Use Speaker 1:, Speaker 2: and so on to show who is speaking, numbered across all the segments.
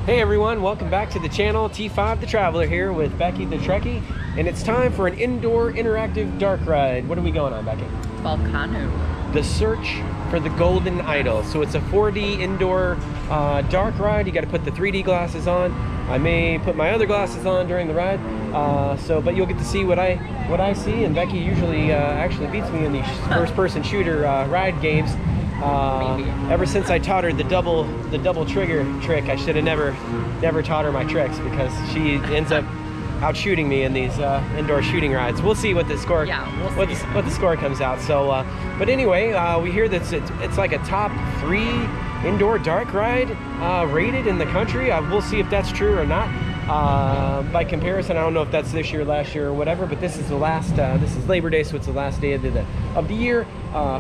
Speaker 1: Hey everyone, welcome back to the channel. T5 the Traveler here with Becky the Trekkie, and it's time for an indoor interactive dark ride. What are we going on, Becky?
Speaker 2: Volkanu.
Speaker 1: The Search for the Golden Idol. So it's a 4D indoor dark ride. You got to put the 3D glasses on. I may put my other glasses on during the ride, but you'll get to see what I see. And Becky usually actually beats me in these first-person shooter ride games. Ever since I taught her the double trigger trick, I should have never taught her my tricks, because she ends up out shooting me in these indoor shooting rides. We'll see what the score what the score comes out. So but anyway, we hear that it's like a top 3 indoor dark ride rated in the country. We'll see if that's true or not. By comparison, I don't know if that's this year, last year, or whatever, but this is the last, this is Labor Day, so it's the last day of the year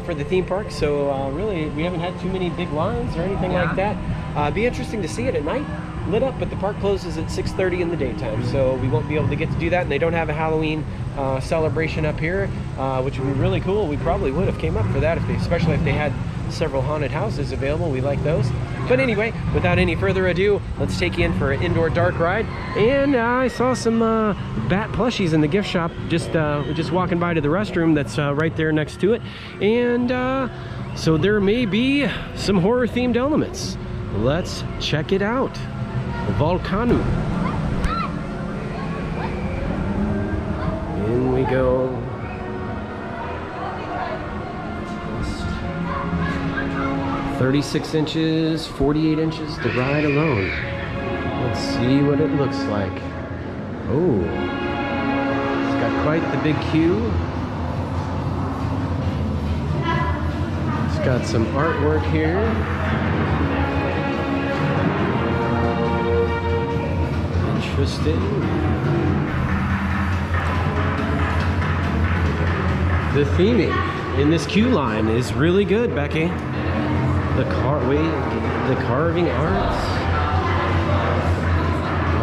Speaker 1: for the theme park. So really, we haven't had too many big lines or anything like that. It'd be interesting to see it at night, lit up, but the park closes at 6:30 in the daytime, so we won't be able to get to do that. And they don't have a Halloween celebration up here, which would be really cool. We probably would have came up for that, especially if they had several haunted houses available. We like those. But anyway, without any further ado, let's take you in for an indoor dark ride. And I saw some bat plushies in the gift shop. Just walking by to the restroom that's right there next to it. And so there may be some horror themed elements. Let's check it out. Volkanu. In we go. 36 inches, 48 inches to ride alone. Let's see what it looks like. Oh, it's got quite the big queue. It's got some artwork here. Interesting. The theming in this queue line is really good, Becky. The carving arts.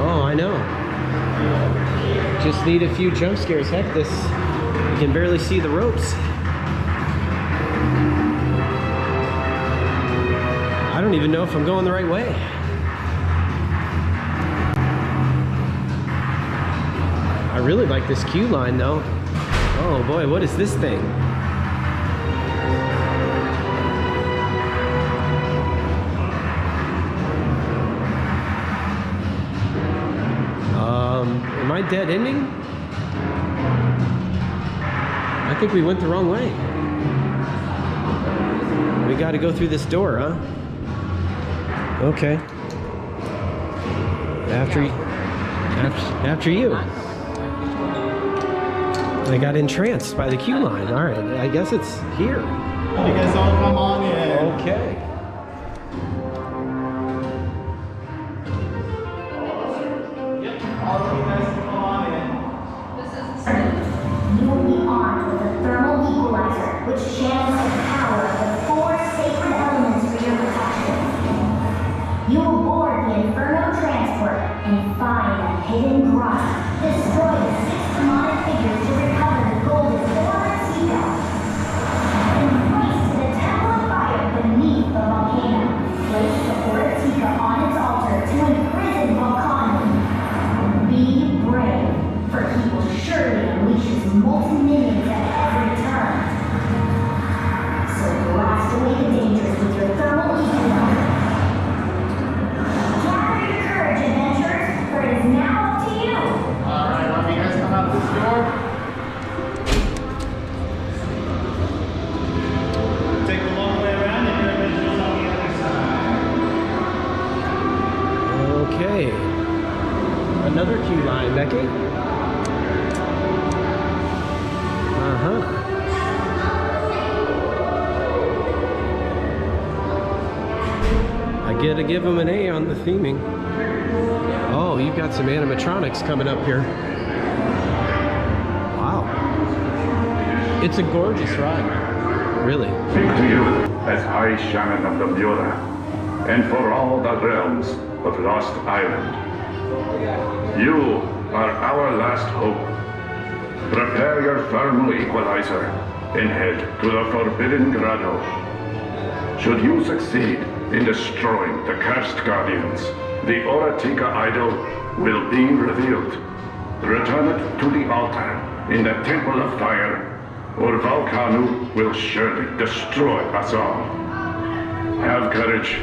Speaker 1: Oh, I know. Just need a few jump scares. Heck, you can barely see the ropes. I don't even know if I'm going the right way. I really like this queue line though. Oh boy, what is this thing? Am I dead ending? I think we went the wrong way. We got to go through this door, huh? Okay. After you. I got entranced by the queue line. All right, I guess it's here.
Speaker 3: You guys all come on in.
Speaker 1: Okay.
Speaker 4: You will be armed with a Thermal Equalizer, which channels the power of the 4 sacred elements for your protection. You will board the Inferno Transport and find a hidden grotto. Destroy the 6 demonic figures to recover the golden Tika. And race to the Temple of Fire beneath the volcano. Place the Tika on its altar to imprison Volkanu. Be brave, for he will surely unleash his molten minions at every turn. So blast away the dangers with your Thermal Equalizer. Gather your courage, adventurers, for it is now up to you.
Speaker 3: Alright, let me guys come out this door. Take the long way around and your adventures on the other side.
Speaker 1: Okay. Another queue line, Becky. I gotta give them an A on the theming. Oh, you've got some animatronics coming up here. Wow. It's a gorgeous ride. Really.
Speaker 5: Speak to you as High Shaman of the Mura, and for all the realms of Lost Island. You are our last hope. Prepare your Thermal Equalizer and head to the Forbidden Grotto. Should you succeed in destroying the cursed guardians, the Oratika idol will be revealed. Return it to the altar in the Temple of Fire, or Volkanu will surely destroy us all. Have courage.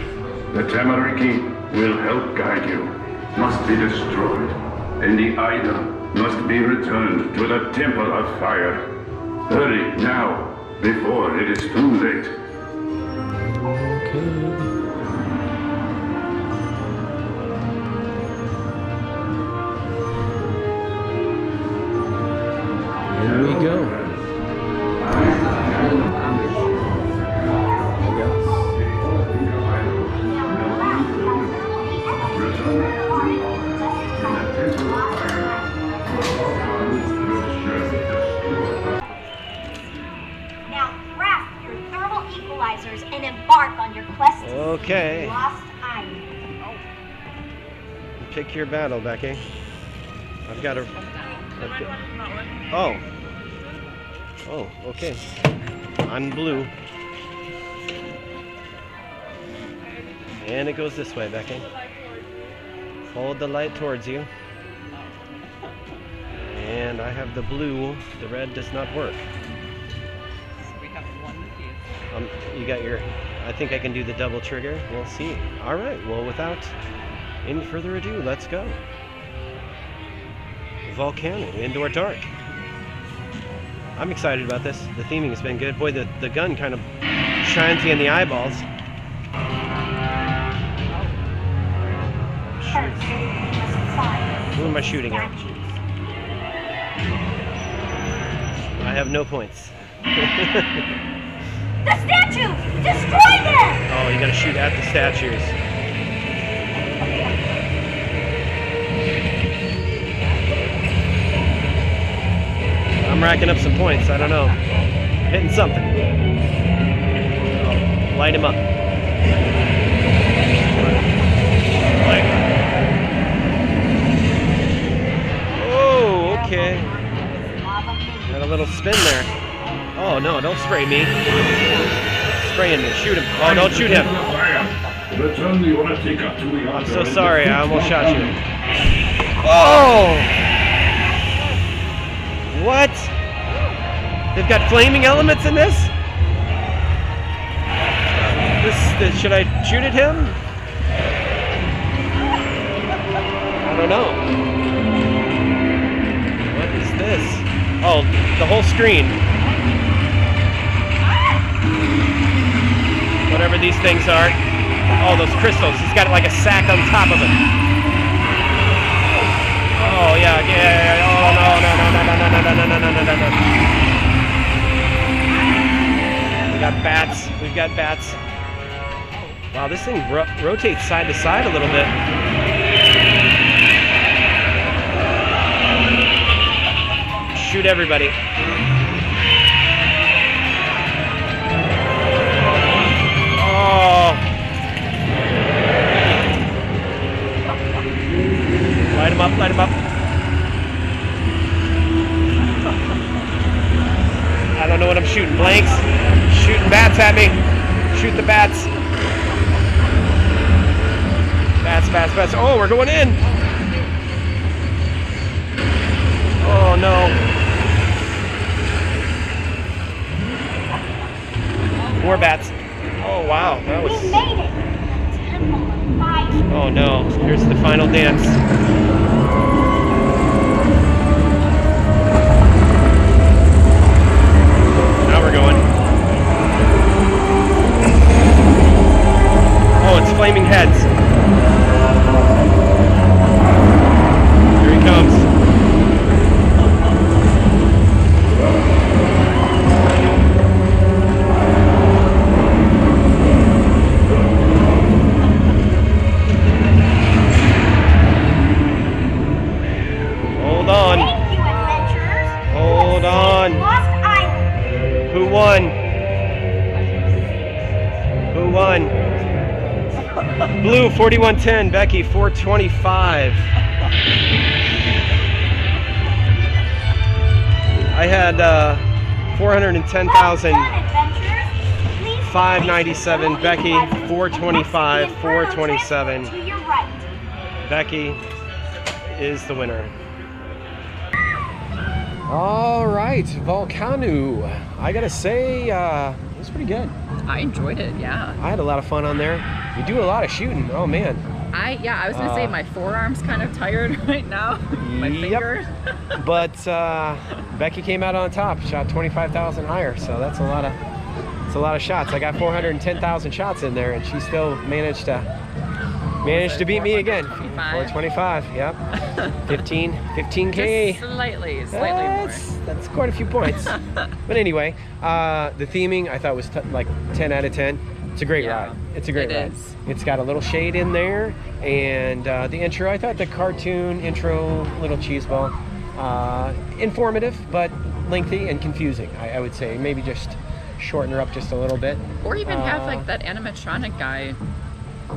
Speaker 5: The Tamariki will help guide you. Must be destroyed, and the idol must be returned to the Temple of Fire. Hurry now, before it is too late.
Speaker 1: Here we go.
Speaker 4: Now craft your thermal equalizers and embark on your quest to
Speaker 1: Okay.
Speaker 4: the lost island.
Speaker 1: Pick your battle, Becky. I've got a... Oh. Oh, okay. I'm blue. And it goes this way, Becky. Hold the light towards you. And I have the blue. The red does not work.
Speaker 2: So we have one piece.
Speaker 1: You got your... I think I can do the double trigger. We'll see. All right. Well, without any further ado, let's go. Volcano, Indoor Dark. I'm excited about this. The theming has been good. Boy, the gun kind of shines you in the eyeballs. Who am I shooting at? I have no points.
Speaker 4: The statues! Destroy them!
Speaker 1: Oh, you gotta shoot at the statues. I'm racking up some points. I don't know. Hitting something. Oh, light him up. Light. Oh, okay. Got a little spin there. Oh no, don't spray me. Spraying me. Shoot him. Oh, don't shoot him.
Speaker 5: Return the Oratika to the altar.
Speaker 1: I'm so sorry. I almost shot you. Oh! What? They've got flaming elements in this? Should I shoot at him? I don't know. What is this? Oh, the whole screen. Whatever these things are. Oh, those crystals. He's got like a sack on top of it. Oh, yeah. Oh, no. We've got bats. Wow, this thing rotates side to side a little bit. Shoot everybody. Oh. Light him up. I don't know what I'm shooting. Blanks? Shooting bats at me. Shoot the bats. Bats. Oh, we're going in. Oh, no. More bats. Oh, wow. That was...
Speaker 4: We made it! Temple of Fire.
Speaker 1: Oh, no. Here's the final dance. Now we're going. Oh, it's flaming heads. Here he comes. Hold on.
Speaker 4: Thank you, adventurers.
Speaker 1: Hold on.
Speaker 4: Lost Island.
Speaker 1: Who won? Blue 4110, Becky 425. I had 410,000.
Speaker 4: Well done, adventurers. Please
Speaker 1: 597. Becky, 425, 427.
Speaker 4: To your right.
Speaker 1: Becky is the winner. All right, Volkanu. I gotta say, it was pretty good.
Speaker 2: I enjoyed it, yeah.
Speaker 1: I had a lot of fun on there. You do a lot of shooting. Oh man.
Speaker 2: I was gonna say my forearm's kind of tired right now. My
Speaker 1: Yep.
Speaker 2: fingers.
Speaker 1: But Becky came out on top, shot 25,000 higher, so that's a lot of shots. I got 410,000 shots in there, and she still managed to beat me again. 425, yep. 15K.
Speaker 2: Just slightly more.
Speaker 1: That's quite a few points. But anyway, the theming I thought was like 10 out of 10. It's a great ride. It's a great ride.
Speaker 2: Is.
Speaker 1: It's got a little shade in there, and the intro, I thought the cartoon intro, little cheeseball, informative but lengthy and confusing. I would say maybe just shorten her up just a little bit.
Speaker 2: Or even have like that animatronic guy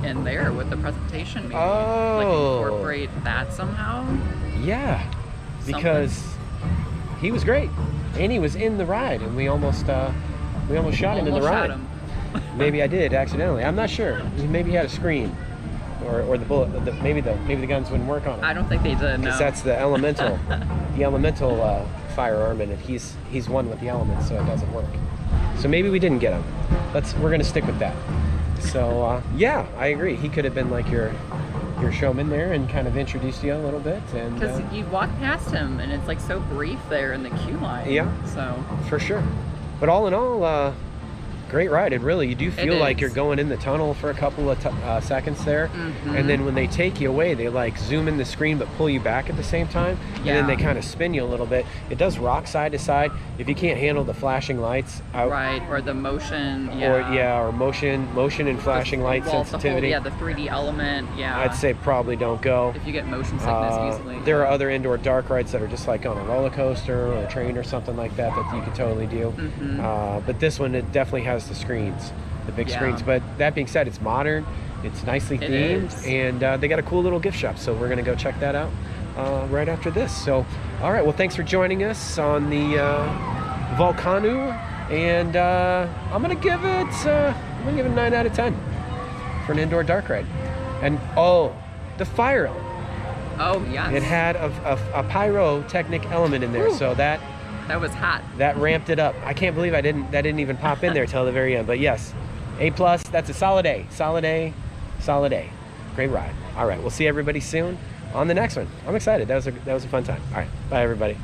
Speaker 2: in there with the presentation. Maybe.
Speaker 1: Oh.
Speaker 2: Like incorporate that somehow.
Speaker 1: Yeah, because he was great, and he was in the ride, and we almost shot him in the ride.
Speaker 2: Shot him.
Speaker 1: Maybe I did accidentally. I'm not sure. Maybe he had a screen, or the bullet. Maybe the guns wouldn't work on him.
Speaker 2: I don't think they did. No.
Speaker 1: Because that's the elemental, firearm, and he's one with the elements, so it doesn't work. So maybe we didn't get him. We're gonna stick with that. So yeah, I agree. He could have been like your showman there and kind of introduced you a little bit. And
Speaker 2: Because you walk past him and it's like so brief there in the queue line.
Speaker 1: Yeah.
Speaker 2: So.
Speaker 1: For sure. But all in all, great ride. And really, you do feel like you're going in the tunnel for a couple of seconds there.
Speaker 2: Mm-hmm.
Speaker 1: And then when they take you away, they like zoom in the screen but pull you back at the same time. And then they kind of spin you a little bit. It does rock side to side. If you can't handle the flashing lights out.
Speaker 2: Right, or the motion.
Speaker 1: Or motion and flashing light sensitivity.
Speaker 2: The 3D element. Yeah.
Speaker 1: I'd say probably don't go.
Speaker 2: If you get motion sickness easily.
Speaker 1: There are other indoor dark rides that are just like on a roller coaster or a train or something like that you could totally do.
Speaker 2: Mm-hmm.
Speaker 1: But this one, it definitely has the screens, the big screens. But that being said, it's modern, it's nicely themed, and they got a cool little gift shop. So we're gonna go check that out right after this. So, all right. Well, thanks for joining us on the Volkanu, and I'm gonna give it 9 out of 10 for an indoor dark ride. And the fire element.
Speaker 2: Oh yes.
Speaker 1: It had a pyrotechnic element in there. Ooh. So that
Speaker 2: was hot.
Speaker 1: That ramped it up. I can't believe that didn't even pop in there till the very end. But yes, A+. That's a solid A. Solid A. Great ride. All right, we'll see everybody soon on the next one. I'm excited. That was a fun time. All right, bye everybody.